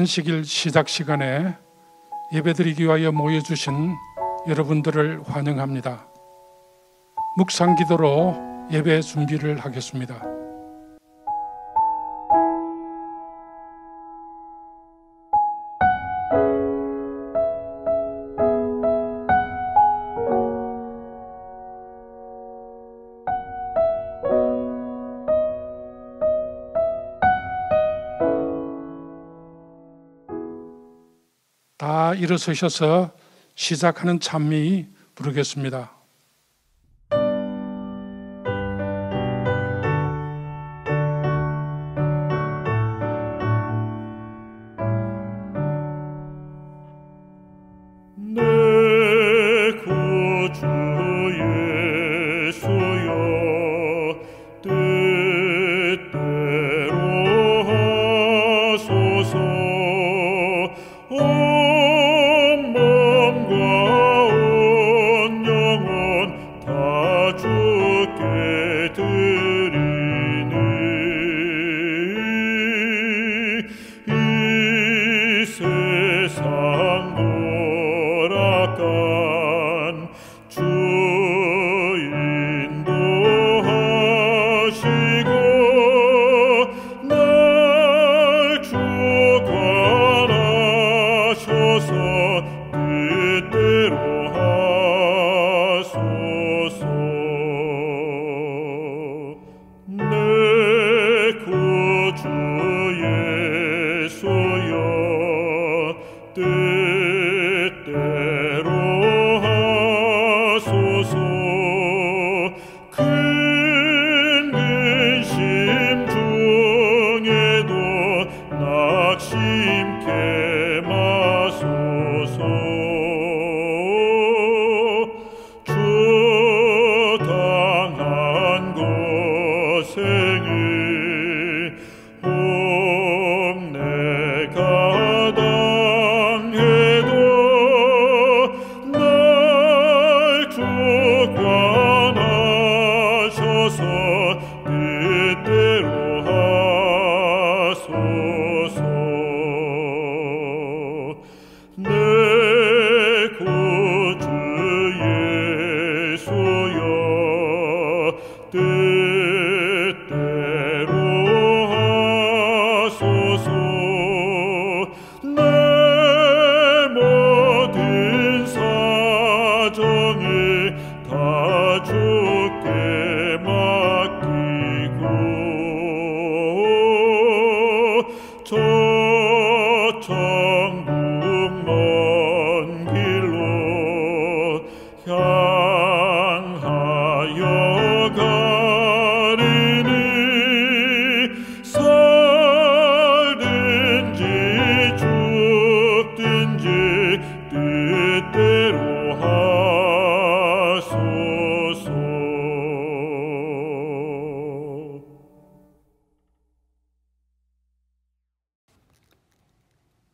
안식일 시작 시간에 예배드리기 위하여 모여주신 여러분들을 환영합니다. 묵상 기도로 예배 준비를 하겠습니다. 다 일어서셔서 시작하는 찬미 부르겠습니다.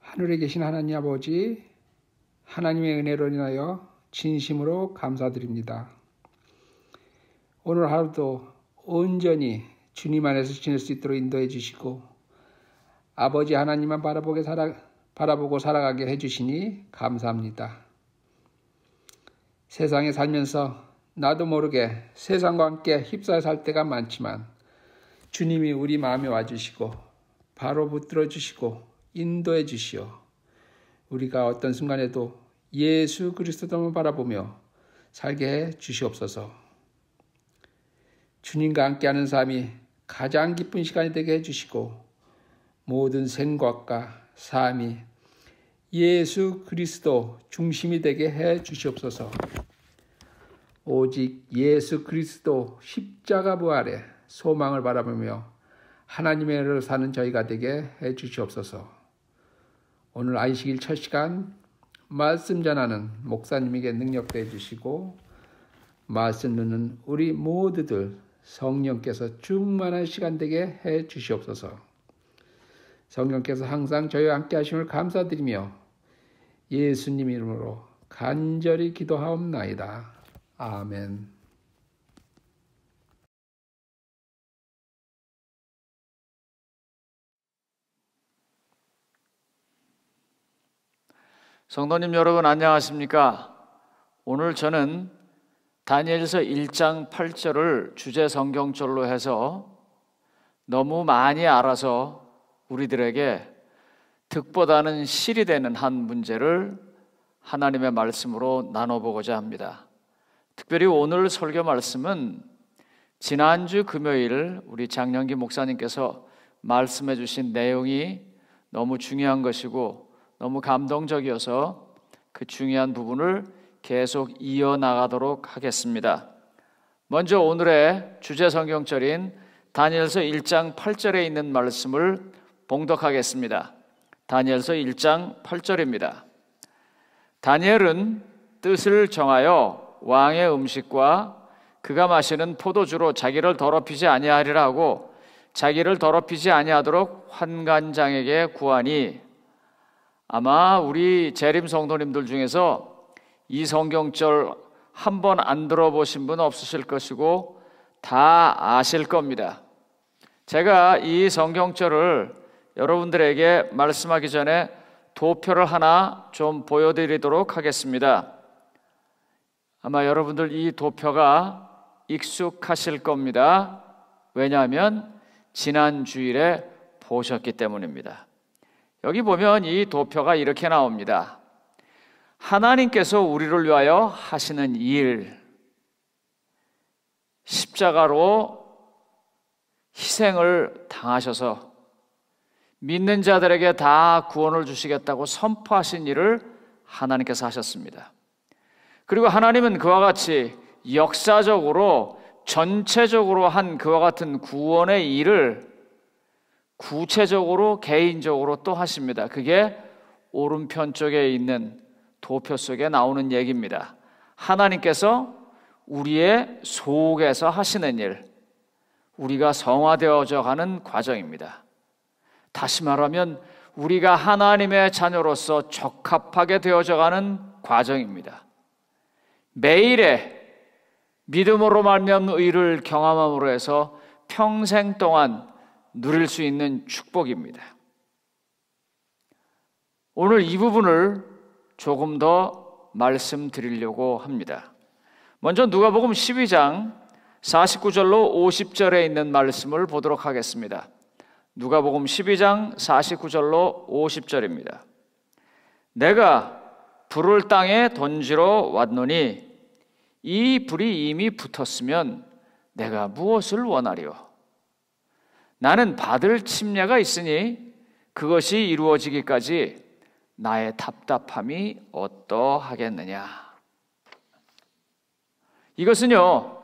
하늘에 계신 하나님 아버지, 하나님의 은혜로 인하여 진심으로 감사드립니다. 오늘 하루도 온전히 주님 안에서 지낼 수 있도록 인도해 주시고 아버지 하나님만 바라보고 살아가게 해주시니 감사합니다. 세상에 살면서 나도 모르게 세상과 함께 휩싸여 살 때가 많지만 주님이 우리 마음에 와주시고 바로 붙들어 주시고 인도해 주시오. 우리가 어떤 순간에도 예수 그리스도만 바라보며 살게 해 주시옵소서. 주님과 함께하는 삶이 가장 기쁜 시간이 되게 해주시고 모든 생각과 삶이 예수 그리스도 중심이 되게 해 주시옵소서. 오직 예수 그리스도 십자가 부활의 소망을 바라보며 하나님의 은혜로 사는 저희가 되게 해 주시옵소서. 오늘 안식일 첫 시간 말씀 전하는 목사님에게 능력도 해주시고 말씀 듣는 우리 모두들 성령께서 충만한 시간 되게 해 주시옵소서. 성령께서 항상 저희와 함께 하심을 감사드리며 예수님 이름으로 간절히 기도하옵나이다. 아멘. 성도님 여러분 안녕하십니까? 오늘 저는 다니엘서 1장 8절을 주제 성경절로 해서 너무 많이 알아서 우리들에게 득보다는 실이 되는 한 문제를 하나님의 말씀으로 나눠보고자 합니다. 특별히 오늘 설교 말씀은 지난주 금요일 우리 장영기 목사님께서 말씀해 주신 내용이 너무 중요한 것이고 너무 감동적이어서 그 중요한 부분을 계속 이어나가도록 하겠습니다. 먼저 오늘의 주제 성경절인 다니엘서 1장 8절에 있는 말씀을 봉독하겠습니다. 다니엘서 1장 8절입니다. 다니엘은 뜻을 정하여 왕의 음식과 그가 마시는 포도주로 자기를 더럽히지 아니하리라 하고 자기를 더럽히지 아니하도록 환관장에게 구하니, 아마 우리 재림 성도님들 중에서 이 성경절 한 번 안 들어보신 분 없으실 것이고 다 아실 겁니다. 제가 이 성경절을 여러분들에게 말씀하기 전에 도표를 하나 좀 보여드리도록 하겠습니다. 아마 여러분들 이 도표가 익숙하실 겁니다. 왜냐하면 지난 주일에 보셨기 때문입니다. 여기 보면 이 도표가 이렇게 나옵니다. 하나님께서 우리를 위하여 하시는 일, 십자가로 희생을 당하셔서 믿는 자들에게 다 구원을 주시겠다고 선포하신 일을 하나님께서 하셨습니다. 그리고 하나님은 그와 같이 역사적으로 전체적으로 한 그와 같은 구원의 일을 구체적으로 개인적으로 또 하십니다. 그게 오른편 쪽에 있는 도표 속에 나오는 얘기입니다. 하나님께서 우리의 속에서 하시는 일, 우리가 성화되어져 가는 과정입니다. 다시 말하면 우리가 하나님의 자녀로서 적합하게 되어져 가는 과정입니다. 매일의 믿음으로 말미암는 의를 경험함으로 해서 평생 동안 누릴 수 있는 축복입니다. 오늘 이 부분을 조금 더 말씀드리려고 합니다. 먼저 누가복음 12장 49절로 50절에 있는 말씀을 보도록 하겠습니다. 누가복음 12장 49절로 50절입니다. 내가 불을 땅에 던지러 왔노니 이 불이 이미 붙었으면 내가 무엇을 원하리요? 나는 받을 침례가 있으니 그것이 이루어지기까지 나의 답답함이 어떠하겠느냐? 이것은요,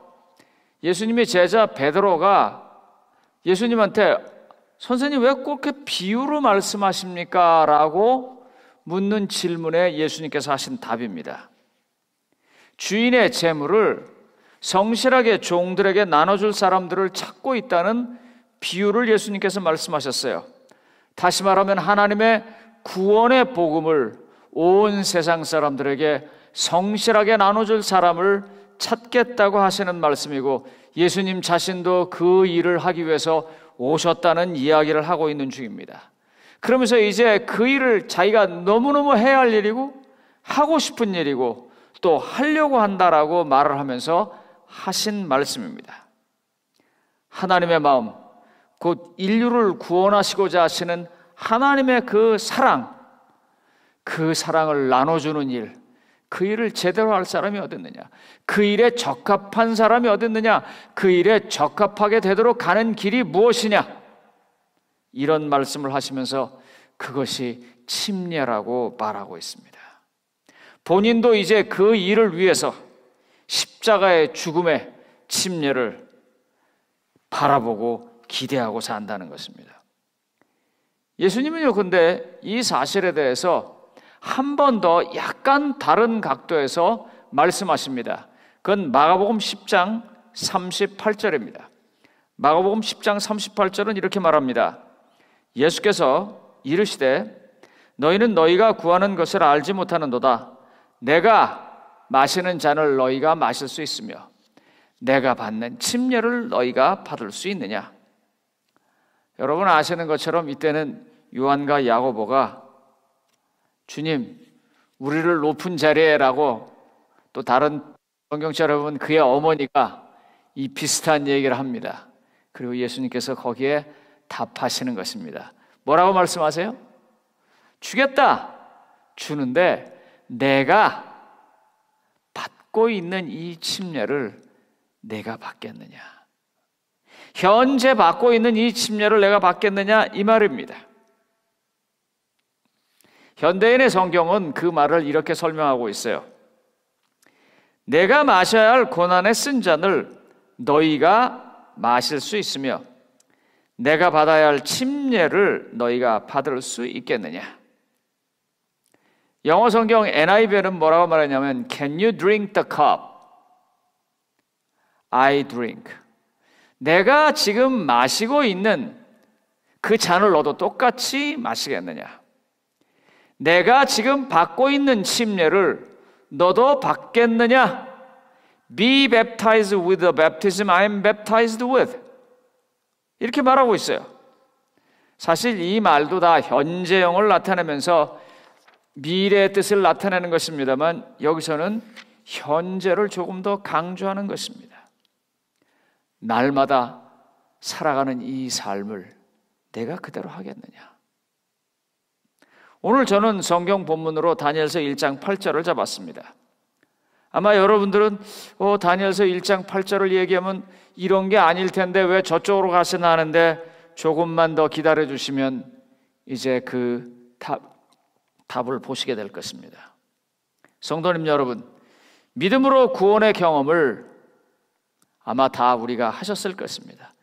예수님의 제자 베드로가 예수님한테 선생님 왜 꼭 그렇게 비유로 말씀하십니까? 라고 묻는 질문에 예수님께서 하신 답입니다. 주인의 재물을 성실하게 종들에게 나눠줄 사람들을 찾고 있다는 비유를 예수님께서 말씀하셨어요. 다시 말하면 하나님의 구원의 복음을 온 세상 사람들에게 성실하게 나눠줄 사람을 찾겠다고 하시는 말씀이고, 예수님 자신도 그 일을 하기 위해서 오셨다는 이야기를 하고 있는 중입니다. 그러면서 이제 그 일을 자기가 너무너무 해야 할 일이고 하고 싶은 일이고 또 하려고 한다라고 말을 하면서 하신 말씀입니다. 하나님의 마음, 곧 인류를 구원하시고자 하시는 하나님의 그 사랑, 그 사랑을 나눠주는 일, 그 일을 제대로 할 사람이 어딨느냐? 그 일에 적합한 사람이 어딨느냐? 그 일에 적합하게 되도록 가는 길이 무엇이냐? 이런 말씀을 하시면서 그것이 침례라고 말하고 있습니다. 본인도 이제 그 일을 위해서 십자가의 죽음의 침례를 바라보고 기대하고 산다는 것입니다. 예수님은요, 근데 이 사실에 대해서 한 번 더 약간 다른 각도에서 말씀하십니다. 그건 마가복음 10장 38절입니다. 마가복음 10장 38절은 이렇게 말합니다. 예수께서 이르시되 너희는 너희가 구하는 것을 알지 못하는도다. 내가 마시는 잔을 너희가 마실 수 있으며 내가 받는 침례를 너희가 받을 수 있느냐? 여러분 아시는 것처럼 이때는 요한과 야고보가 주님, 우리를 높은 자리에라고 또 다른 성경처럼 보면 그의 어머니가 이 비슷한 얘기를 합니다. 그리고 예수님께서 거기에 답하시는 것입니다. 뭐라고 말씀하세요? 주겠다. 주는데 내가 받고 있는 이 침례를 내가 받겠느냐? 현재 받고 있는 이 침례를 내가 받겠느냐? 이 말입니다. 현대인의 성경은 그 말을 이렇게 설명하고 있어요. 내가 마셔야 할 고난의 쓴 잔을 너희가 마실 수 있으며 내가 받아야 할 침례를 너희가 받을 수 있겠느냐? 영어 성경 NIV는 뭐라고 말하냐면 Can you drink the cup? I drink. 내가 지금 마시고 있는 그 잔을 너도 똑같이 마시겠느냐? 내가 지금 받고 있는 침례를 너도 받겠느냐? Be baptized with the baptism I am baptized with. 이렇게 말하고 있어요. 사실 이 말도 다 현재형을 나타내면서 미래의 뜻을 나타내는 것입니다만 여기서는 현재를 조금 더 강조하는 것입니다. 날마다 살아가는 이 삶을 내가 그대로 하겠느냐? 오늘 저는 성경 본문으로 다니엘서 1장 8절을 잡았습니다. 아마 여러분들은 다니엘서 1장 8절을 얘기하면 이런 게 아닐 텐데 왜 저쪽으로 가시나 하는데 조금만 더 기다려 주시면 이제 그 답을 보시게 될 것입니다. 성도님 여러분, 믿음으로 구원의 경험을 아마 다 우리가 하셨을 것입니다.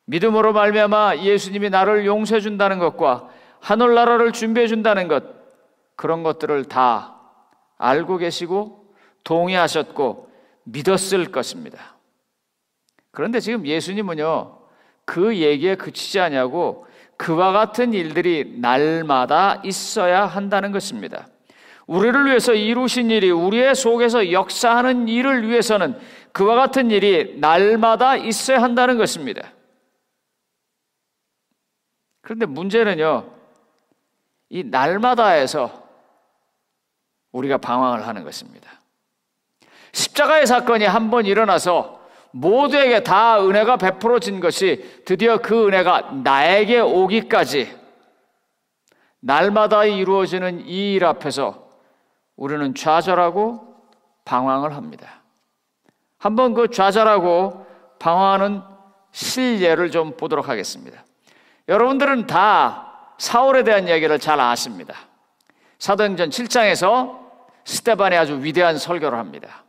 믿음으로 말미암아 예수님이 나를 용서해 준다는 것과 하늘나라를 준비해 준다는 것, 그런 것들을 다 알고 계시고 동의하셨고 믿었을 것입니다. 그런데 지금 예수님은요, 그 얘기에 그치지 않냐고 그와 같은 일들이 날마다 있어야 한다는 것입니다. 우리를 위해서 이루신 일이, 우리의 속에서 역사하는 일을 위해서는 그와 같은 일이 날마다 있어야 한다는 것입니다. 그런데 문제는요, 이 날마다에서 우리가 방황을 하는 것입니다. 십자가의 사건이 한 번 일어나서 모두에게 다 은혜가 베풀어진 것이 드디어 그 은혜가 나에게 오기까지 날마다 이루어지는 이 일 앞에서 우리는 좌절하고 방황을 합니다. 한번 그 좌절하고 방황하는 실예를 좀 보도록 하겠습니다. 여러분들은 다 사울에 대한 이야기를 잘 아십니다. 사도행전 7장에서 스데반이 아주 위대한 설교를 합니다.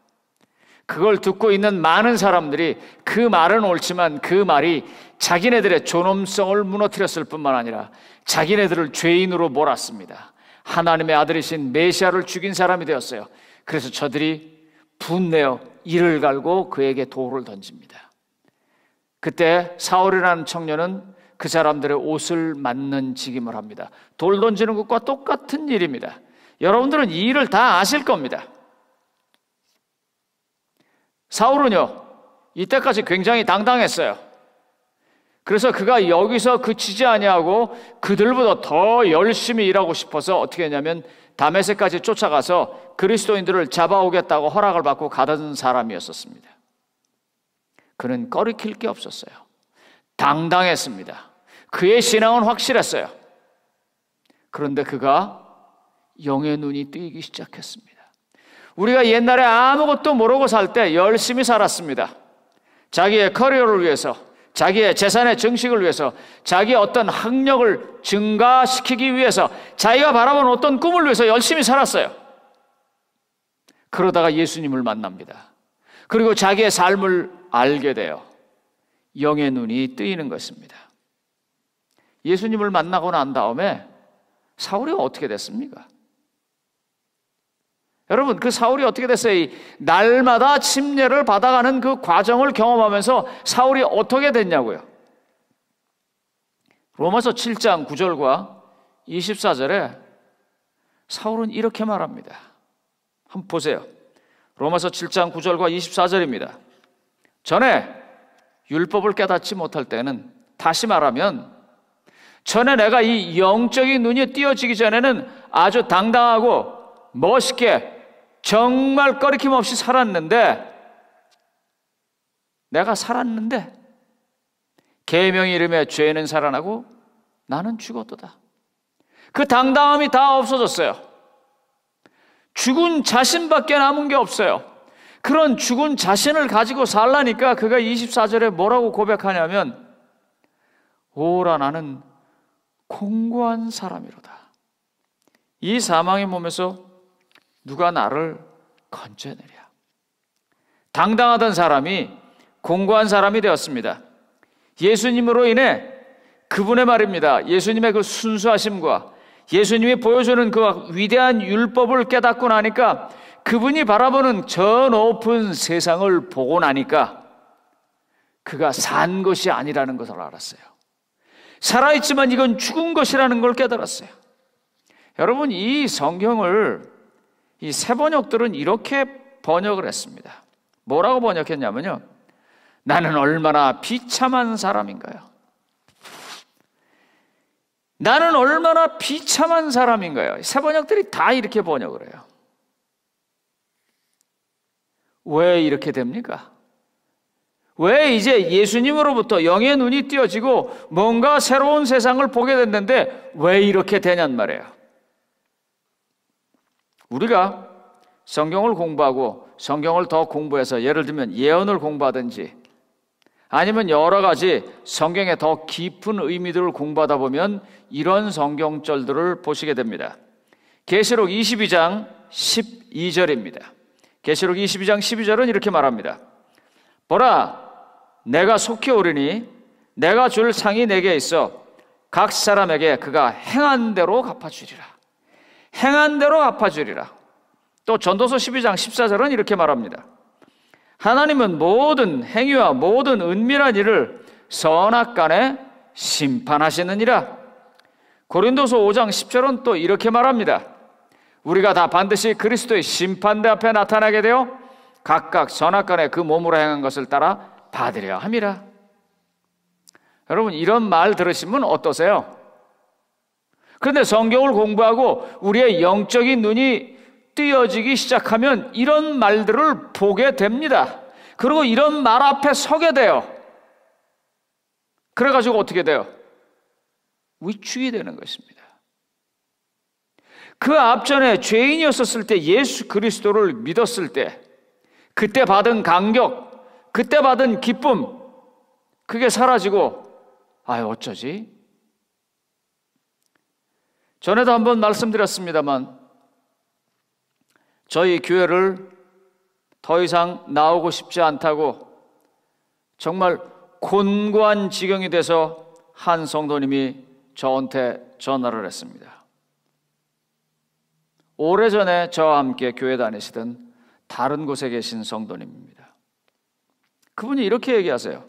그걸 듣고 있는 많은 사람들이 그 말은 옳지만 그 말이 자기네들의 존엄성을 무너뜨렸을 뿐만 아니라 자기네들을 죄인으로 몰았습니다. 하나님의 아들이신 메시아를 죽인 사람이 되었어요. 그래서 저들이 분내어 이를 갈고 그에게 돌을 던집니다. 그때 사울이라는 청년은 그 사람들의 옷을 맞는 직임을 합니다. 돌 던지는 것과 똑같은 일입니다. 여러분들은 이 일을 다 아실 겁니다. 사울은요, 이때까지 굉장히 당당했어요. 그래서 그가 여기서 그치지 아니하고 그들보다 더 열심히 일하고 싶어서 어떻게 했냐면 다메섹까지 쫓아가서 그리스도인들을 잡아오겠다고 허락을 받고 가던 사람이었었습니다. 그는 꺼리킬 게 없었어요. 당당했습니다. 그의 신앙은 확실했어요. 그런데 그가 영의 눈이 뜨이기 시작했습니다. 우리가 옛날에 아무것도 모르고 살 때 열심히 살았습니다. 자기의 커리어를 위해서, 자기의 재산의 증식을 위해서, 자기의 어떤 학력을 증가시키기 위해서, 자기가 바라본 어떤 꿈을 위해서 열심히 살았어요. 그러다가 예수님을 만납니다. 그리고 자기의 삶을 알게 돼요. 영의 눈이 뜨이는 것입니다. 예수님을 만나고 난 다음에 사울이 어떻게 됐습니까? 여러분, 그 사울이 어떻게 됐어요? 이 날마다 침례를 받아가는 그 과정을 경험하면서 사울이 어떻게 됐냐고요? 로마서 7장 9절과 24절에 사울은 이렇게 말합니다. 한번 보세요. 로마서 7장 9절과 24절입니다. 전에 율법을 깨닫지 못할 때는, 다시 말하면 전에 내가 이 영적인 눈이 띄어지기 전에는 아주 당당하고 멋있게 정말 꺼리낌 없이 살았는데, 내가 살았는데 계명의 이름에 죄는 살아나고 나는 죽었도다. 그 당당함이 다 없어졌어요. 죽은 자신밖에 남은 게 없어요. 그런 죽은 자신을 가지고 살라니까 그가 24절에 뭐라고 고백하냐면, 오라 나는 공고한 사람이로다. 이 사망의 몸에서 누가 나를 건져내랴. 당당하던 사람이 공고한 사람이 되었습니다. 예수님으로 인해 그분의 말입니다. 예수님의 그 순수하심과 예수님이 보여주는 그 위대한 율법을 깨닫고 나니까, 그분이 바라보는 저 높은 세상을 보고 나니까 그가 산 것이 아니라는 것을 알았어요. 살아있지만 이건 죽은 것이라는 걸 깨달았어요. 여러분, 이 성경을 이 새 번역들은 이렇게 번역을 했습니다. 뭐라고 번역했냐면요, 나는 얼마나 비참한 사람인가요? 나는 얼마나 비참한 사람인가요? 새 번역들이 다 이렇게 번역을 해요. 왜 이렇게 됩니까? 왜 이제 예수님으로부터 영의 눈이 띄어지고 뭔가 새로운 세상을 보게 됐는데 왜 이렇게 되냔 말이에요. 우리가 성경을 공부하고 성경을 더 공부해서, 예를 들면 예언을 공부하든지 아니면 여러 가지 성경의 더 깊은 의미들을 공부하다 보면 이런 성경절들을 보시게 됩니다. 계시록 22장 12절입니다. 계시록 22장 12절은 이렇게 말합니다. 보라, 내가 속히 오리니 내가 줄 상이 내게 있어 각 사람에게 그가 행한 대로 갚아주리라. 행한 대로 갚아주리라. 또 전도서 12장 14절은 이렇게 말합니다. 하나님은 모든 행위와 모든 은밀한 일을 선악간에 심판하시느니라. 고린도서 5장 10절은 또 이렇게 말합니다. 우리가 다 반드시 그리스도의 심판대 앞에 나타나게 되어 각각 선악간에 그 몸으로 행한 것을 따라 받으려 함이라. 여러분, 이런 말 들으시면 어떠세요? 그런데 성경을 공부하고 우리의 영적인 눈이 띄어지기 시작하면 이런 말들을 보게 됩니다. 그리고 이런 말 앞에 서게 돼요. 그래가지고 어떻게 돼요? 위축이 되는 것입니다. 그 앞전에 죄인이었을 때 예수 그리스도를 믿었을 때 그때 받은 감격, 그때 받은 기쁨, 그게 사라지고 어쩌지? 전에도 한번 말씀드렸습니다만 저희 교회를 더 이상 나오고 싶지 않다고 정말 곤고한 지경이 돼서 한 성도님이 저한테 전화를 했습니다. 오래전에 저와 함께 교회 다니시던 다른 곳에 계신 성도님입니다. 그분이 이렇게 얘기하세요.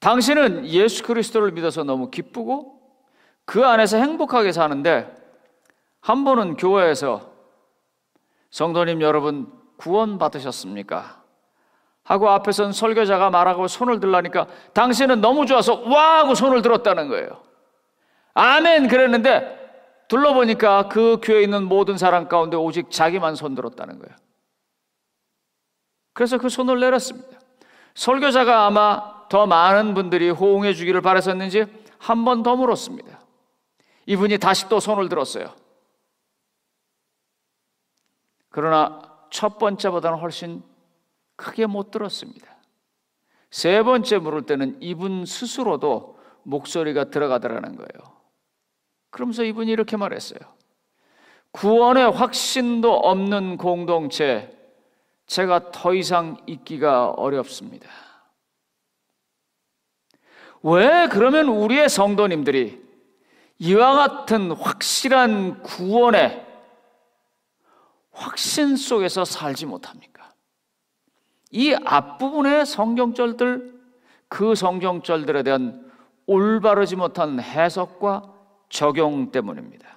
당신은 예수 그리스도를 믿어서 너무 기쁘고 그 안에서 행복하게 사는데 한 번은 교회에서 성도님 여러분 구원 받으셨습니까? 하고 앞에 선 설교자가 말하고 손을 들라니까 당신은 너무 좋아서 와 하고 손을 들었다는 거예요. 아멘 그랬는데 둘러보니까 그 교회에 있는 모든 사람 가운데 오직 자기만 손 들었다는 거예요. 그래서 그 손을 내렸습니다. 설교자가 아마 더 많은 분들이 호응해 주기를 바랐었는지 한 번 더 물었습니다. 이분이 다시 또 손을 들었어요. 그러나 첫 번째보다는 훨씬 크게 못 들었습니다. 세 번째 물을 때는 이분 스스로도 목소리가 들어가더라는 거예요. 그러면서 이분이 이렇게 말했어요. 구원의 확신도 없는 공동체, 제가 더 이상 있기가 어렵습니다. 왜 그러면 우리의 성도님들이 이와 같은 확실한 구원의 확신 속에서 살지 못합니까? 이 앞부분의 성경절들, 그 성경절들에 대한 올바르지 못한 해석과 적용 때문입니다.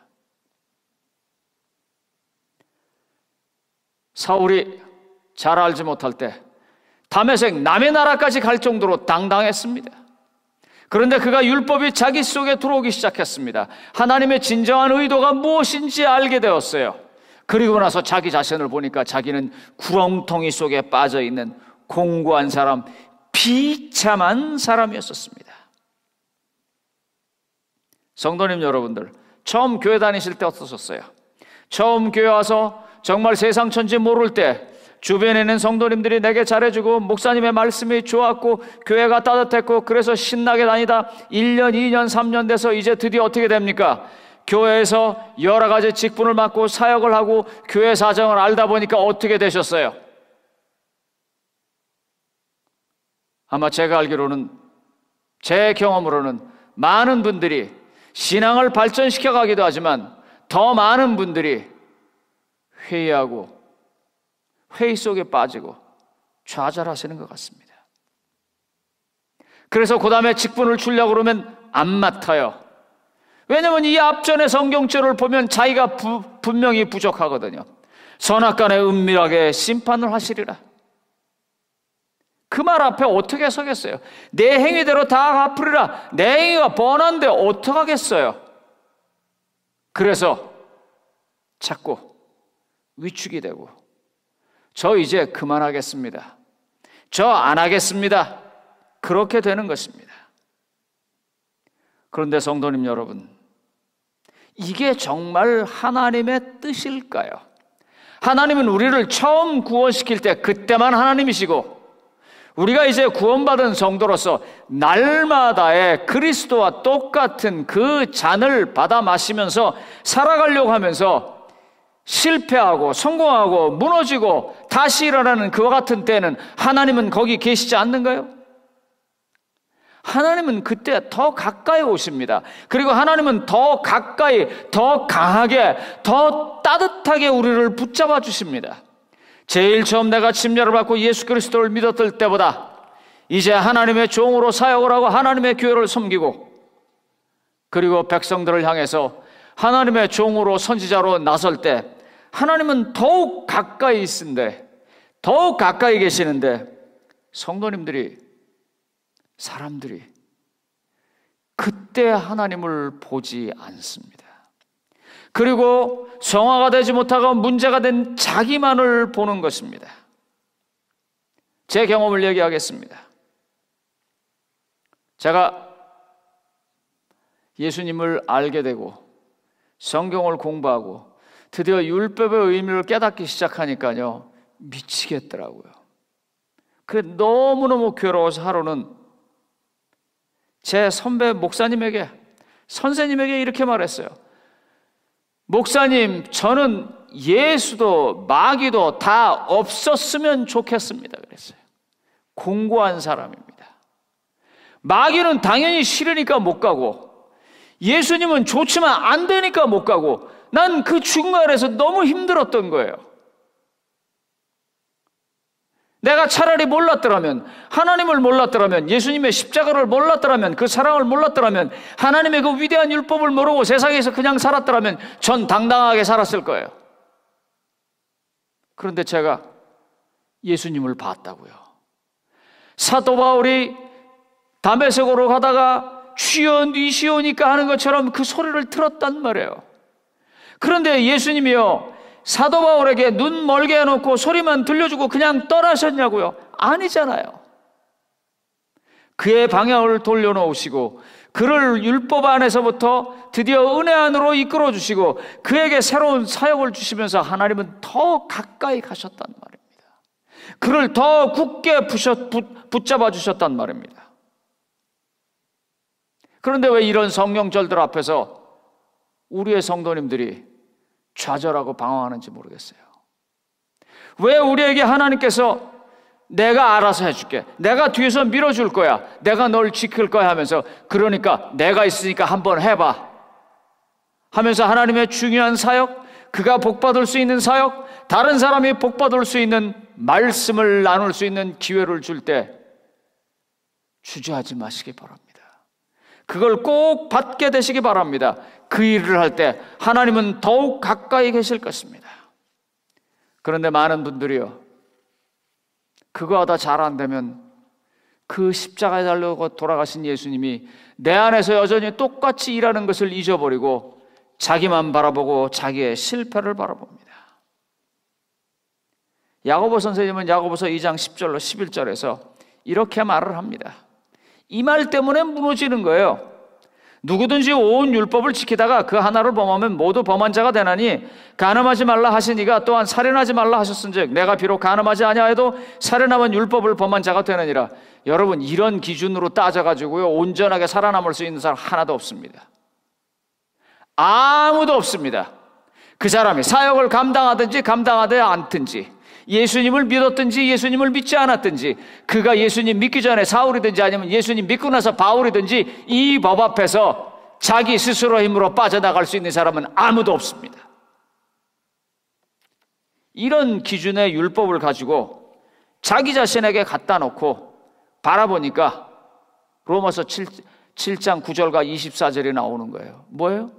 사울이 잘 알지 못할 때 다메섹 남의 나라까지 갈 정도로 당당했습니다. 그런데 그가 율법이 자기 속에 들어오기 시작했습니다. 하나님의 진정한 의도가 무엇인지 알게 되었어요. 그리고 나서 자기 자신을 보니까 자기는 구렁텅이 속에 빠져있는 공고한 사람, 비참한 사람이었었습니다. 성도님 여러분들, 처음 교회 다니실 때 어떠셨어요? 처음 교회 와서 정말 세상 천지 모를 때 주변에 있는 성도님들이 내게 잘해주고 목사님의 말씀이 좋았고 교회가 따뜻했고 그래서 신나게 다니다 1년, 2년, 3년 돼서 이제 드디어 어떻게 됩니까? 교회에서 여러 가지 직분을 맡고 사역을 하고 교회 사정을 알다 보니까 어떻게 되셨어요? 아마 제가 알기로는, 제 경험으로는 많은 분들이 신앙을 발전시켜 가기도 하지만 더 많은 분들이 회의하고 회의 속에 빠지고 좌절하시는 것 같습니다. 그래서 그 다음에 직분을 주려고 그러면 안 맡아요. 왜냐하면 이 앞전의 성경절을 보면 자기가 분명히 부족하거든요. 선악간에 은밀하게 심판을 하시리라. 그 말 앞에 어떻게 서겠어요? 내 행위대로 다 갚으리라. 내 행위가 뻔한데 어떡하겠어요? 그래서 자꾸 위축이 되고 저 이제 그만하겠습니다. 저 안 하겠습니다. 그렇게 되는 것입니다. 그런데 성도님 여러분, 이게 정말 하나님의 뜻일까요? 하나님은 우리를 처음 구원시킬 때 그때만 하나님이시고 우리가 이제 구원받은 성도로서 날마다의 그리스도와 똑같은 그 잔을 받아 마시면서 살아가려고 하면서 실패하고 성공하고 무너지고 다시 일어나는 그와 같은 때는 하나님은 거기 계시지 않는가요? 하나님은 그때 더 가까이 오십니다. 그리고 하나님은 더 가까이, 더 강하게, 더 따뜻하게 우리를 붙잡아 주십니다. 제일 처음 내가 침례를 받고 예수 그리스도를 믿었을 때보다 이제 하나님의 종으로 사역을 하고 하나님의 교회를 섬기고 그리고 백성들을 향해서 하나님의 종으로 선지자로 나설 때 하나님은 더욱 가까이 있는데, 더욱 가까이 계시는데 성도님들이, 사람들이 그때 하나님을 보지 않습니다. 그리고 성화가 되지 못하고 문제가 된 자기만을 보는 것입니다. 제 경험을 얘기하겠습니다. 제가 예수님을 알게 되고 성경을 공부하고 드디어 율법의 의미를 깨닫기 시작하니까요, 미치겠더라고요. 그래 너무너무 괴로워서 하루는 제 선배 목사님에게, 선생님에게 이렇게 말했어요. 목사님, 저는 예수도 마귀도 다 없었으면 좋겠습니다. 그랬어요. 공고한 사람입니다. 마귀는 당연히 싫으니까 못 가고 예수님은 좋지만 안 되니까 못 가고 난 그 중간에서 너무 힘들었던 거예요. 내가 차라리 몰랐더라면, 하나님을 몰랐더라면, 예수님의 십자가를 몰랐더라면, 그 사랑을 몰랐더라면, 하나님의 그 위대한 율법을 모르고 세상에서 그냥 살았더라면 전 당당하게 살았을 거예요. 그런데 제가 예수님을 봤다고요. 사도 바울이 다메섹으로 가다가 주여 니시오니까 하는 것처럼 그 소리를 들었단 말이에요. 그런데 예수님이요, 사도 바울에게 눈 멀게 해놓고 소리만 들려주고 그냥 떠나셨냐고요? 아니잖아요. 그의 방향을 돌려놓으시고 그를 율법 안에서부터 드디어 은혜 안으로 이끌어 주시고 그에게 새로운 사역을 주시면서 하나님은 더 가까이 가셨단 말입니다. 그를 더 굳게 붙잡아 주셨단 말입니다. 그런데 왜 이런 성령절들 앞에서 우리의 성도님들이 좌절하고 방황하는지 모르겠어요. 왜 우리에게 하나님께서 내가 알아서 해줄게, 내가 뒤에서 밀어줄 거야, 내가 널 지킬 거야 하면서, 그러니까 내가 있으니까 한번 해봐 하면서 하나님의 중요한 사역, 그가 복받을 수 있는 사역, 다른 사람이 복받을 수 있는 말씀을 나눌 수 있는 기회를 줄 때 주저하지 마시기 바랍니다. 그걸 꼭 받게 되시기 바랍니다. 그 일을 할 때 하나님은 더욱 가까이 계실 것입니다. 그런데 많은 분들이요, 그거하다 잘 안 되면 그 십자가에 달려 돌아가신 예수님이 내 안에서 여전히 똑같이 일하는 것을 잊어버리고 자기만 바라보고 자기의 실패를 바라봅니다. 야고보 선생님은 야고보서 2장 10절로 11절에서 이렇게 말을 합니다. 이 말 때문에 무너지는 거예요. 누구든지 온 율법을 지키다가 그 하나를 범하면 모두 범한 자가 되나니 간음하지 말라 하시니가 또한 살인하지 말라 하셨은즉 내가 비록 간음하지 아니하여도 살인하면 율법을 범한 자가 되느니라. 여러분, 이런 기준으로 따져가지고요 온전하게 살아남을 수 있는 사람 하나도 없습니다. 아무도 없습니다. 그 사람이 사역을 감당하든지 감당하지 않든지, 예수님을 믿었든지 예수님을 믿지 않았든지, 그가 예수님 믿기 전에 사울이든지 아니면 예수님 믿고 나서 바울이든지 이 법 앞에서 자기 스스로 힘으로 빠져나갈 수 있는 사람은 아무도 없습니다. 이런 기준의 율법을 가지고 자기 자신에게 갖다 놓고 바라보니까 로마서 7장 9절과 24절이 나오는 거예요. 뭐예요?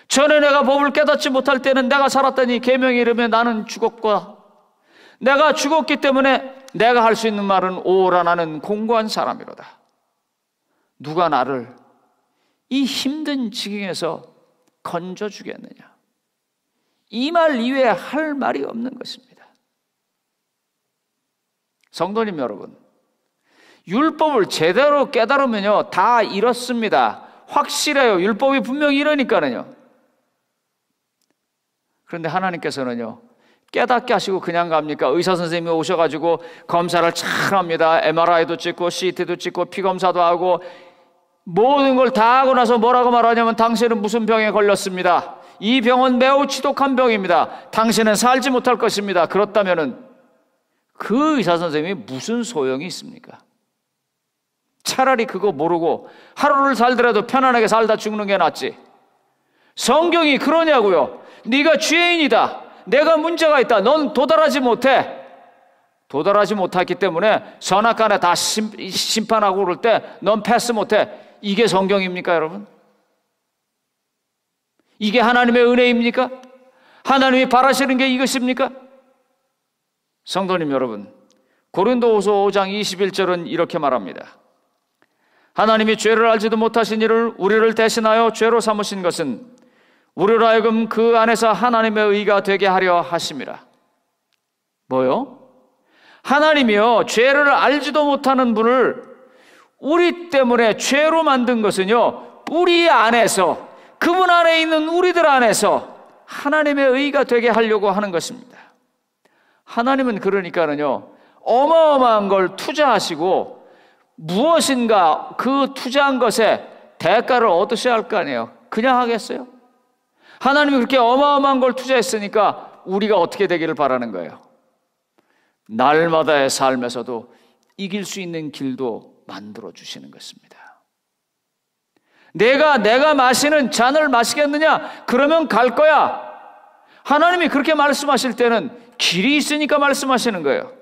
전에 내가 법을 깨닫지 못할 때는 내가 살았더니 계명에 이르며 나는 죽었고 내가 죽었기 때문에 내가 할 수 있는 말은 오라 나는 공고한 사람이로다. 누가 나를 이 힘든 지경에서 건져주겠느냐. 이 말 이외에 할 말이 없는 것입니다. 성도님 여러분, 율법을 제대로 깨달으면요 다 이렇습니다. 확실해요. 율법이 분명히 이러니까는요. 그런데 하나님께서는요 깨닫게 하시고 그냥 갑니까? 의사 선생님이 오셔가지고 검사를 잘 합니다. MRI도 찍고 CT도 찍고 피검사도 하고 모든 걸 다 하고 나서 뭐라고 말하냐면 당신은 무슨 병에 걸렸습니다. 이 병은 매우 지독한 병입니다. 당신은 살지 못할 것입니다. 그렇다면은 그 의사 선생님이 무슨 소용이 있습니까? 차라리 그거 모르고 하루를 살더라도 편안하게 살다 죽는 게 낫지. 성경이 그러냐고요. 네가 죄인이다. 내가 문제가 있다. 넌 도달하지 못해. 도달하지 못했기 때문에 선악간에 다 심판하고 그럴 때 넌 패스 못해. 이게 성경입니까, 여러분? 이게 하나님의 은혜입니까? 하나님이 바라시는 게 이것입니까? 성도님 여러분, 고린도후서 5장 21절은 이렇게 말합니다. 하나님이 죄를 알지도 못하신 이를 우리를 대신하여 죄로 삼으신 것은 우리로 하여금 그 안에서 하나님의 의가 되게 하려 하심이라. 뭐요? 하나님이요 죄를 알지도 못하는 분을 우리 때문에 죄로 만든 것은요 우리 안에서, 그분 안에 있는 우리들 안에서 하나님의 의가 되게 하려고 하는 것입니다. 하나님은 그러니까는요 어마어마한 걸 투자하시고 무엇인가 그 투자한 것에 대가를 얻으셔야 할 거 아니에요. 그냥 하겠어요? 하나님이 그렇게 어마어마한 걸 투자했으니까 우리가 어떻게 되기를 바라는 거예요? 날마다의 삶에서도 이길 수 있는 길도 만들어 주시는 것입니다. 내가 마시는 잔을 마시겠느냐? 그러면 갈 거야. 하나님이 그렇게 말씀하실 때는 길이 있으니까 말씀하시는 거예요.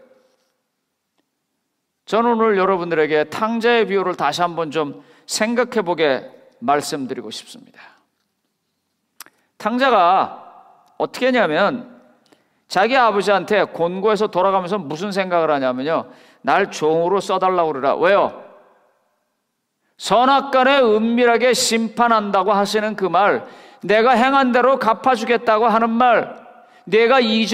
저는 오늘 여러분들에게 탕자의 비유를 다시 한번 좀 생각해 보게 말씀드리고 싶습니다. 탕자가 어떻게 했냐면 자기 아버지한테 곤고해서 돌아가면서 무슨 생각을 하냐면요 날 종으로 써달라고 그러라. 왜요? 선악간에 은밀하게 심판한다고 하시는 그 말, 내가 행한 대로 갚아주겠다고 하는 말, 내가 이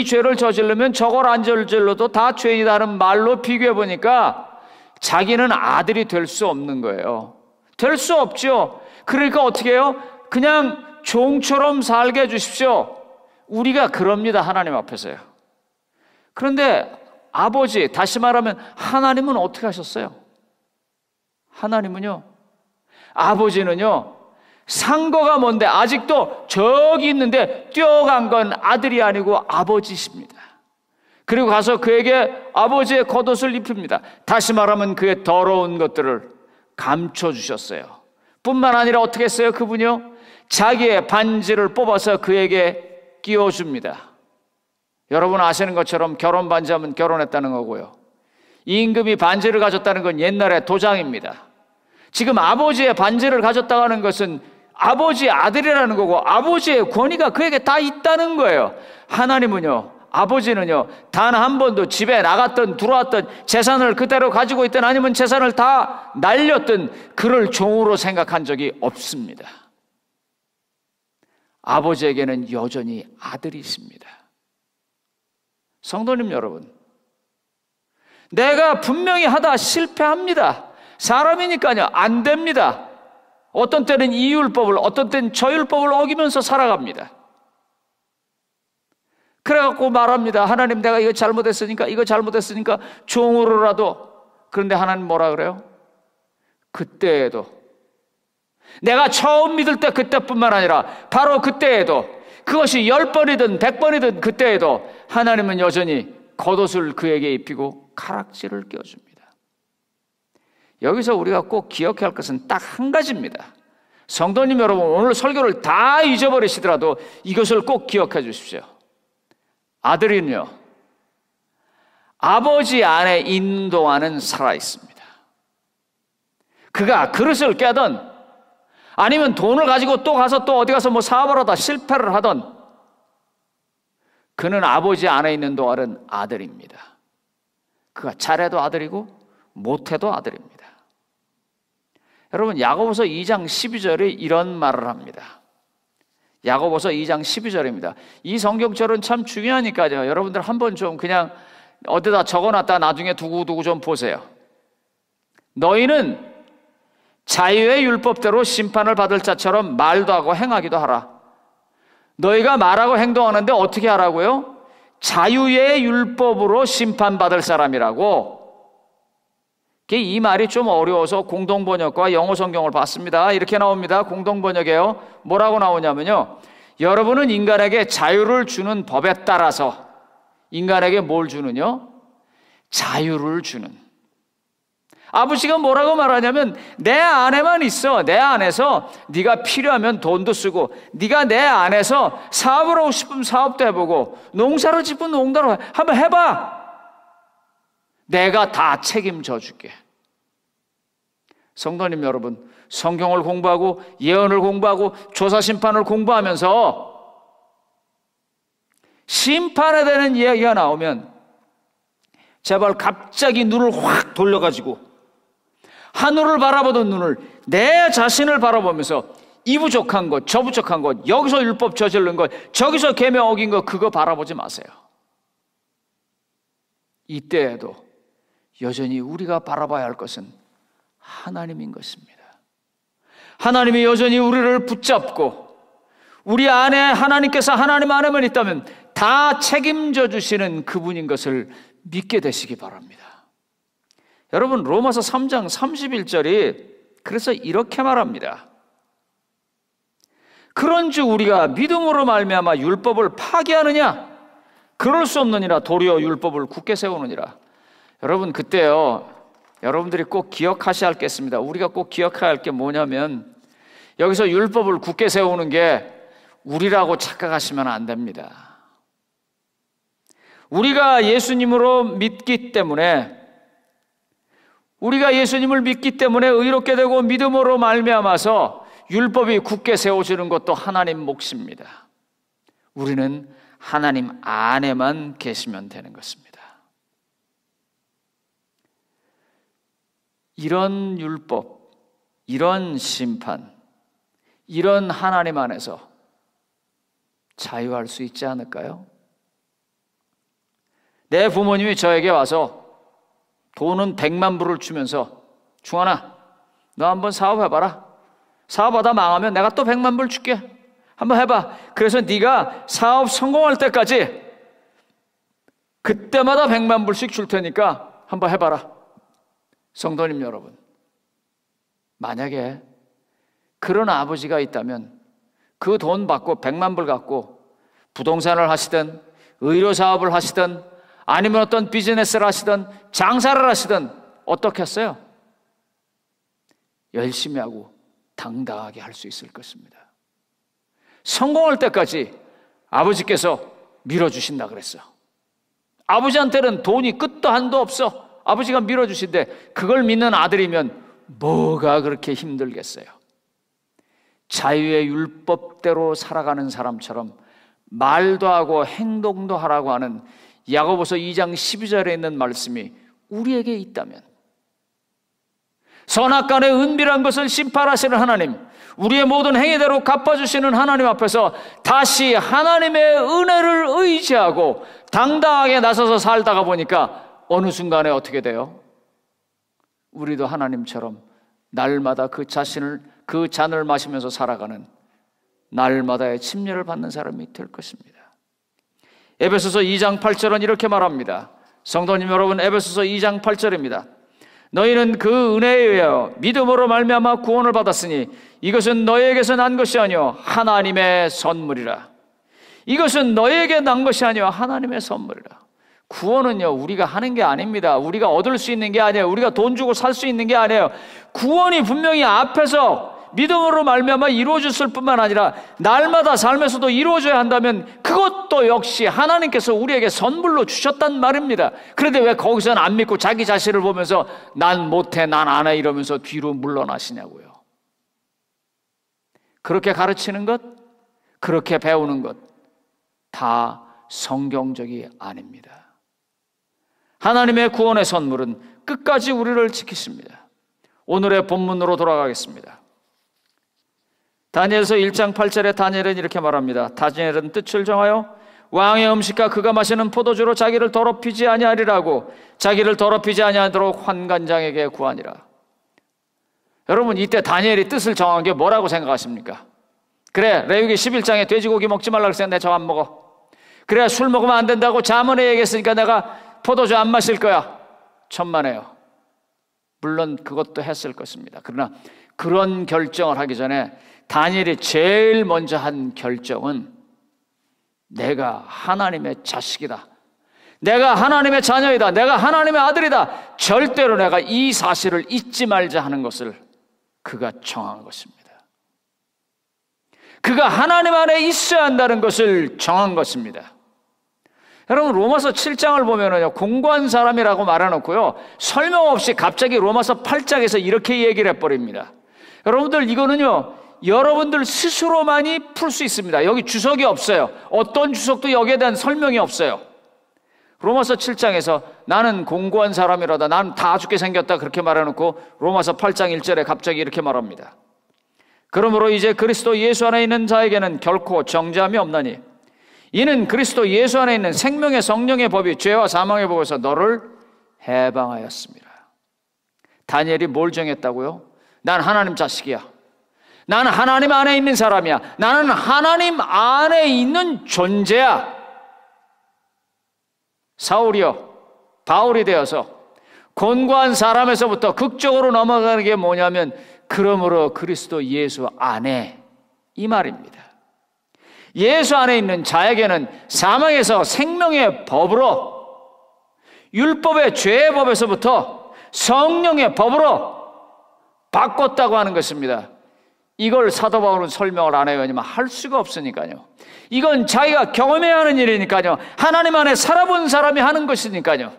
죄를 저지르면 저걸 안 저질러도 다 죄이다는 말로 비교해 보니까 자기는 아들이 될 수 없는 거예요. 될 수 없죠. 그러니까 어떻게 해요? 그냥 종처럼 살게 해주십시오. 우리가 그럽니다. 하나님 앞에서요. 그런데 아버지, 다시 말하면 하나님은 어떻게 하셨어요? 하나님은요, 아버지는요, 상거가 뭔데 아직도 저기 있는데 뛰어간 건 아들이 아니고 아버지십니다. 그리고 가서 그에게 아버지의 겉옷을 입힙니다. 다시 말하면 그의 더러운 것들을 감춰주셨어요. 뿐만 아니라 어떻게 했어요? 그분이요, 자기의 반지를 뽑아서 그에게 끼워줍니다. 여러분 아시는 것처럼 결혼 반지하면 결혼했다는 거고요, 임금이 반지를 가졌다는 건 옛날의 도장입니다. 지금 아버지의 반지를 가졌다고 하는 것은 아버지의 아들이라는 거고 아버지의 권위가 그에게 다 있다는 거예요. 하나님은요 아버지는요, 단 한 번도 집에 나갔던 들어왔던 재산을 그대로 가지고 있든 아니면 재산을 다 날렸든 그를 종으로 생각한 적이 없습니다. 아버지에게는 여전히 아들이 있습니다. 성도님 여러분, 내가 분명히 하다 실패합니다. 사람이니까요, 안 됩니다. 어떤 때는 이 율법을, 어떤 때는 저 율법을 어기면서 살아갑니다. 그래갖고 말합니다. 하나님, 내가 이거 잘못했으니까 종으로라도. 그런데 하나님 뭐라 그래요? 그때에도, 내가 처음 믿을 때 그때뿐만 아니라 바로 그때에도, 그것이 10번이든 100번이든 그때에도 하나님은 여전히 겉옷을 그에게 입히고 가락지를 껴줍니다. 여기서 우리가 꼭 기억해야 할 것은 딱 한 가지입니다. 성도님 여러분, 오늘 설교를 다 잊어버리시더라도 이것을 꼭 기억해 주십시오. 아들은요, 아버지 안에 인도하는 살아있습니다. 그가 그릇을 깨든 아니면 돈을 가지고 또 가서 또 어디 가서 뭐 사업을 하다 실패를 하든 그는 아버지 안에 있는 동안은 아들입니다. 그가 잘해도 아들이고 못해도 아들입니다. 여러분, 야고보서 2장 12절에 이런 말을 합니다. 야고보서 2장 12절입니다. 이 성경절은 참 중요하니까요. 여러분들 한번 좀 그냥 어디다 적어놨다 나중에 두고두고 좀 보세요. 너희는 자유의 율법대로 심판을 받을 자처럼 말도 하고 행하기도 하라. 너희가 말하고 행동하는데 어떻게 하라고요? 자유의 율법으로 심판받을 사람이라고. 이 말이 좀 어려워서 공동번역과 영어 성경을 봤습니다. 이렇게 나옵니다. 공동번역에요. 뭐라고 나오냐면요, 여러분은 인간에게 자유를 주는 법에 따라서 인간에게 뭘 주느냐? 자유를 주는. 아버지가 뭐라고 말하냐면, 내 안에만 있어. 내 안에서 네가 필요하면 돈도 쓰고, 네가 내 안에서 사업을 하고 싶으면 사업도 해보고, 농사를 짓면 농사를 한번 해봐. 내가 다 책임져 줄게. 성도님 여러분, 성경을 공부하고 예언을 공부하고 조사심판을 공부하면서 심판에 대한 이야기가 나오면 제발 갑자기 눈을 확 돌려가지고 하늘을 바라보던 눈을 내 자신을 바라보면서 이 부족한 것, 저 부족한 것, 여기서 율법 저지른 것, 저기서 계명 어긴 것, 그거 바라보지 마세요. 이때에도 여전히 우리가 바라봐야 할 것은 하나님인 것입니다. 하나님이 여전히 우리를 붙잡고 우리 안에 하나님께서 하나님 안에만 있다면 다 책임져 주시는 그분인 것을 믿게 되시기 바랍니다. 여러분, 로마서 3장 31절이 그래서 이렇게 말합니다. 그런즉 우리가 믿음으로 말미암아 율법을 파기하느냐? 그럴 수 없느니라. 도리어 율법을 굳게 세우느니라. 여러분, 그때요, 여러분들이 꼭 기억하셔야 할 게 있습니다. 우리가 꼭 기억해야 할 게 뭐냐면, 여기서 율법을 굳게 세우는 게 우리라고 착각하시면 안 됩니다. 우리가 예수님으로 믿기 때문에, 우리가 예수님을 믿기 때문에 의롭게 되고 믿음으로 말미암아서 율법이 굳게 세워지는 것도 하나님 몫입니다. 우리는 하나님 안에만 계시면 되는 것입니다. 이런 율법, 이런 심판, 이런 하나님 안에서 자유할 수 있지 않을까요? 내 부모님이 저에게 와서 돈은 100만 불을 주면서, 중환아, 너 한번 사업해봐라. 사업하다 망하면 내가 또 100만 불 줄게. 한번 해봐. 그래서 네가 사업 성공할 때까지 그때마다 100만 불씩 줄 테니까 한번 해봐라. 성도님 여러분, 만약에 그런 아버지가 있다면 그 돈 받고 100만 불 갖고 부동산을 하시든 의료사업을 하시든 아니면 어떤 비즈니스를 하시든 장사를 하시든 어떻게 했어요? 열심히 하고 당당하게 할 수 있을 것입니다. 성공할 때까지 아버지께서 밀어주신다 그랬어. 아버지한테는 돈이 끝도 한도 없어. 아버지가 밀어주신데 그걸 믿는 아들이면 뭐가 그렇게 힘들겠어요? 자유의 율법대로 살아가는 사람처럼 말도 하고 행동도 하라고 하는 야고보서 2장 12절에 있는 말씀이 우리에게 있다면, 선악간의 은밀한 것을 심판하시는 하나님, 우리의 모든 행위대로 갚아주시는 하나님 앞에서 다시 하나님의 은혜를 의지하고 당당하게 나서서 살다가 보니까 어느 순간에 어떻게 돼요? 우리도 하나님처럼 날마다 그 잔을 마시면서 살아가는 날마다의 침례를 받는 사람이 될 것입니다. 에베소서 2장 8절은 이렇게 말합니다. 성도님 여러분, 에베소서 2장 8절입니다. 너희는 그 은혜에 의하여 믿음으로 말미암아 구원을 받았으니 이것은 너희에게서 난 것이 아니요 하나님의 선물이라. 이것은 너희에게 난 것이 아니요 하나님의 선물이라. 구원은요, 우리가 하는 게 아닙니다. 우리가 얻을 수 있는 게 아니에요. 우리가 돈 주고 살 수 있는 게 아니에요. 구원이 분명히 앞에서 믿음으로 말미암아 이루어졌을 뿐만 아니라 날마다 삶에서도 이루어져야 한다면 그것도 역시 하나님께서 우리에게 선물로 주셨단 말입니다. 그런데 왜 거기서는 안 믿고 자기 자신을 보면서 난 못해, 난 안 해 이러면서 뒤로 물러나시냐고요. 그렇게 가르치는 것, 그렇게 배우는 것 다 성경적이 아닙니다. 하나님의 구원의 선물은 끝까지 우리를 지키십니다. 오늘의 본문으로 돌아가겠습니다. 다니엘서 1장 8절에 다니엘은 이렇게 말합니다. 다니엘은 뜻을 정하여 왕의 음식과 그가 마시는 포도주로 자기를 더럽히지 아니하리라고 자기를 더럽히지 아니하도록 환관장에게 구하니라. 여러분, 이때 다니엘이 뜻을 정한 게 뭐라고 생각하십니까? 그래, 레위기 11장에 돼지고기 먹지 말라고 했으니까 내가 저거 안 먹어. 그래, 술 먹으면 안 된다고 자문에 얘기했으니까 내가 포도주 안 마실 거야. 천만에요. 물론 그것도 했을 것입니다. 그러나 그런 결정을 하기 전에 다니엘이 제일 먼저 한 결정은 내가 하나님의 자식이다. 내가 하나님의 자녀이다. 내가 하나님의 아들이다. 절대로 내가 이 사실을 잊지 말자 하는 것을 그가 정한 것입니다. 그가 하나님 안에 있어야 한다는 것을 정한 것입니다. 여러분, 로마서 7장을 보면은요, 공고한 사람이라고 말해놓고요, 설명 없이 갑자기 로마서 8장에서 이렇게 얘기를 해버립니다. 여러분들, 이거는요, 여러분들 스스로만이 풀 수 있습니다. 여기 주석이 없어요. 어떤 주석도 여기에 대한 설명이 없어요. 로마서 7장에서 나는 공고한 사람이라다, 나는 다 죽게 생겼다, 그렇게 말해놓고 로마서 8장 1절에 갑자기 이렇게 말합니다. 그러므로 이제 그리스도 예수 안에 있는 자에게는 결코 정죄함이 없나니 이는 그리스도 예수 안에 있는 생명의 성령의 법이 죄와 사망의 법에서 너를 해방하였습니다. 다니엘이 뭘 정했다고요? 난 하나님 자식이야. 나는 하나님 안에 있는 사람이야. 나는 하나님 안에 있는 존재야. 사울이요, 바울이 되어서 곤고한 사람에서부터 극적으로 넘어가는 게 뭐냐면 그러므로 그리스도 예수 안에, 이 말입니다. 예수 안에 있는 자에게는 사망에서 생명의 법으로, 율법의 죄의 법에서부터 성령의 법으로 바꿨다고 하는 것입니다. 이걸 사도 바울은 설명을 안 해요. 왜냐면 할 수가 없으니까요. 이건 자기가 경험해야 하는 일이니까요. 하나님 안에 살아본 사람이 하는 것이니까요.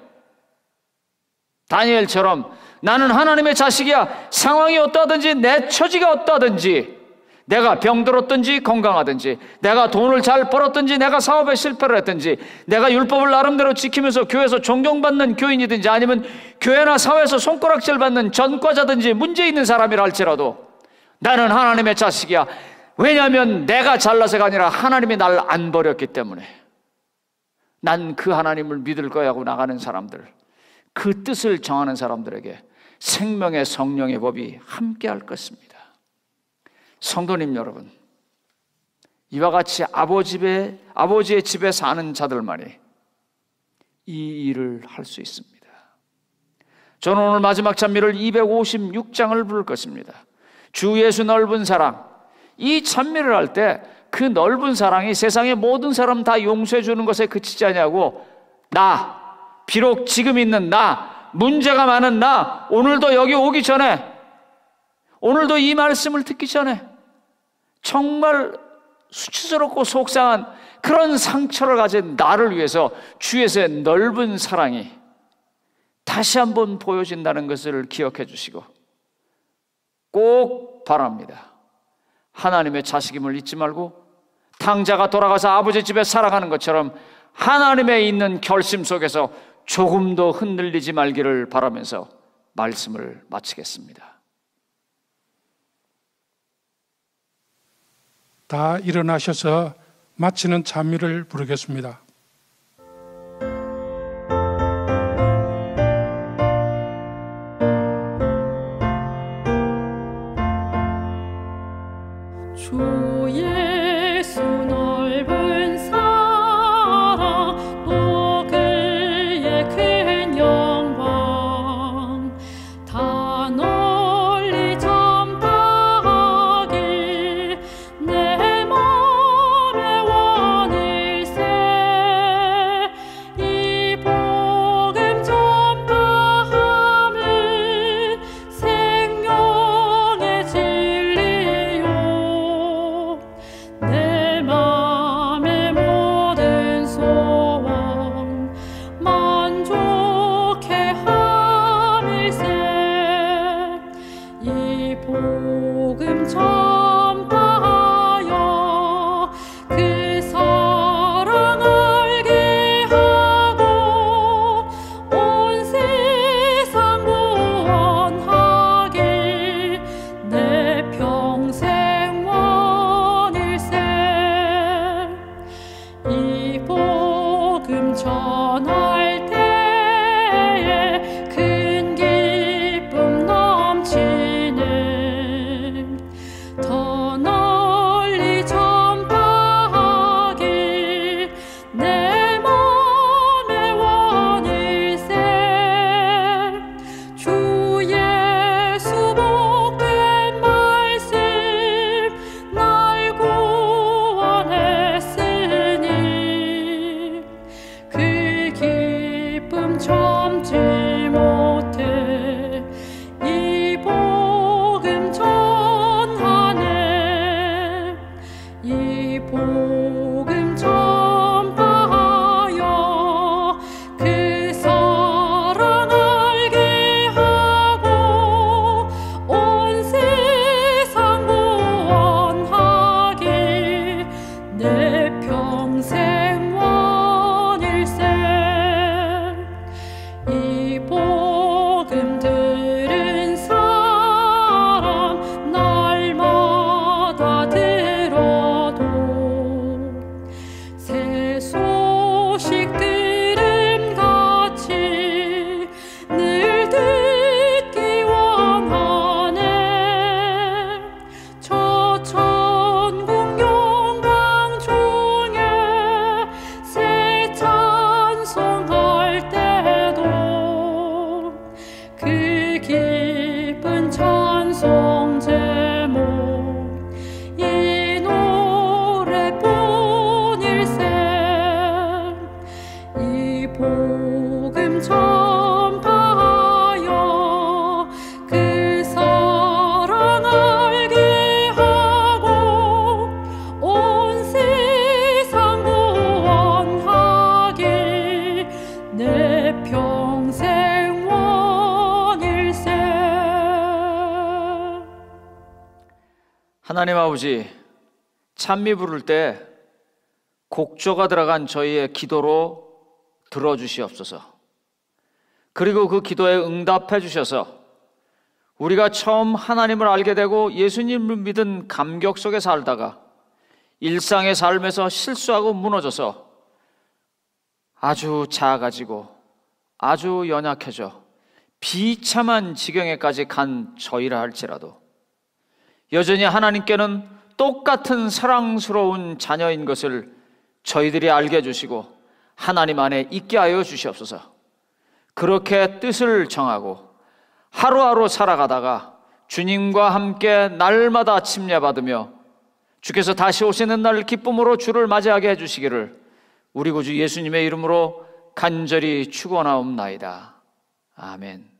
다니엘처럼 나는 하나님의 자식이야. 상황이 어떠하든지, 내 처지가 어떠하든지, 내가 병들었든지 건강하든지, 내가 돈을 잘 벌었든지, 내가 사업에 실패를 했든지, 내가 율법을 나름대로 지키면서 교회에서 존경받는 교인이든지, 아니면 교회나 사회에서 손가락질 받는 전과자든지 문제 있는 사람이라 할지라도 나는 하나님의 자식이야. 왜냐하면 내가 잘나서가 아니라 하나님이 나를 안 버렸기 때문에 난 그 하나님을 믿을 거야 하고 나가는 사람들, 그 뜻을 정하는 사람들에게 생명의 성령의 법이 함께할 것입니다. 성도님 여러분, 이와 같이 아버지의 집에 사는 자들만이 이 일을 할 수 있습니다. 저는 오늘 마지막 찬미를 256장을 부를 것입니다. 주 예수 넓은 사랑. 이 찬미를 할 때 그 넓은 사랑이 세상의 모든 사람 다 용서해 주는 것에 그치지 않냐고, 나, 비록 지금 있는 나, 문제가 많은 나, 오늘도 여기 오기 전에, 오늘도 이 말씀을 듣기 전에 정말 수치스럽고 속상한 그런 상처를 가진 나를 위해서 주에서의 넓은 사랑이 다시 한번 보여진다는 것을 기억해 주시고, 꼭 바랍니다. 하나님의 자식임을 잊지 말고 상자가 돌아가서 아버지 집에 살아가는 것처럼 하나님에 있는 결심 속에서 조금도 흔들리지 말기를 바라면서 말씀을 마치겠습니다. 다 일어나셔서 마치는 찬미를 부르겠습니다. 주 예수 넓은 사랑 또 그의 큰 영광 다 널리 전파하길 내 맘에 원일세 이 복음 전파함은 생명의 진리요 내 맘의 모든 소원 만족해 함일세 이 복음 전파하여 그 사랑 알게 하고 온 세상 구원하길 내 평생 원일세 이 복음 전할 때에 큰 기쁨 넘치네 더 널리 전파하길 내 맘의 원일세 주 예수 복된 말씀 날 구원했으니 그 기쁨 참지 못해 이 복음 전하네 이 복음 전파하여 그 사랑 알게 하고 온 세상 구원하길 내 평생 원일세 이 복음 들은 사람 날마다 들어도 새 소식 들음같이 늘 듣기 원하네 저 천국 영광 중에 새 찬송할 때도 그 기쁜 찬송 제목 이 노래뿐일세 이 복음 전파하여 그 사랑 알게 하고 온 세상 구원하길 내 평생 원일세 하나님 아버지, 찬미 부를 때 곡조가 들어간 저희의 기도로 들어주시옵소서. 그리고 그 기도에 응답해 주셔서 우리가 처음 하나님을 알게 되고 예수님을 믿은 감격 속에 살다가 일상의 삶에서 실수하고 무너져서 아주 작아지고 아주 연약해져 비참한 지경에까지 간 저희라 할지라도 여전히 하나님께는 똑같은 사랑스러운 자녀인 것을 저희들이 알게 해주시고 하나님 안에 있게 하여 주시옵소서. 그렇게 뜻을 정하고 하루하루 살아가다가 주님과 함께 날마다 침례받으며 주께서 다시 오시는 날 기쁨으로 주를 맞이하게 해주시기를 우리 구주 예수님의 이름으로 간절히 축원하옵나이다. 아멘.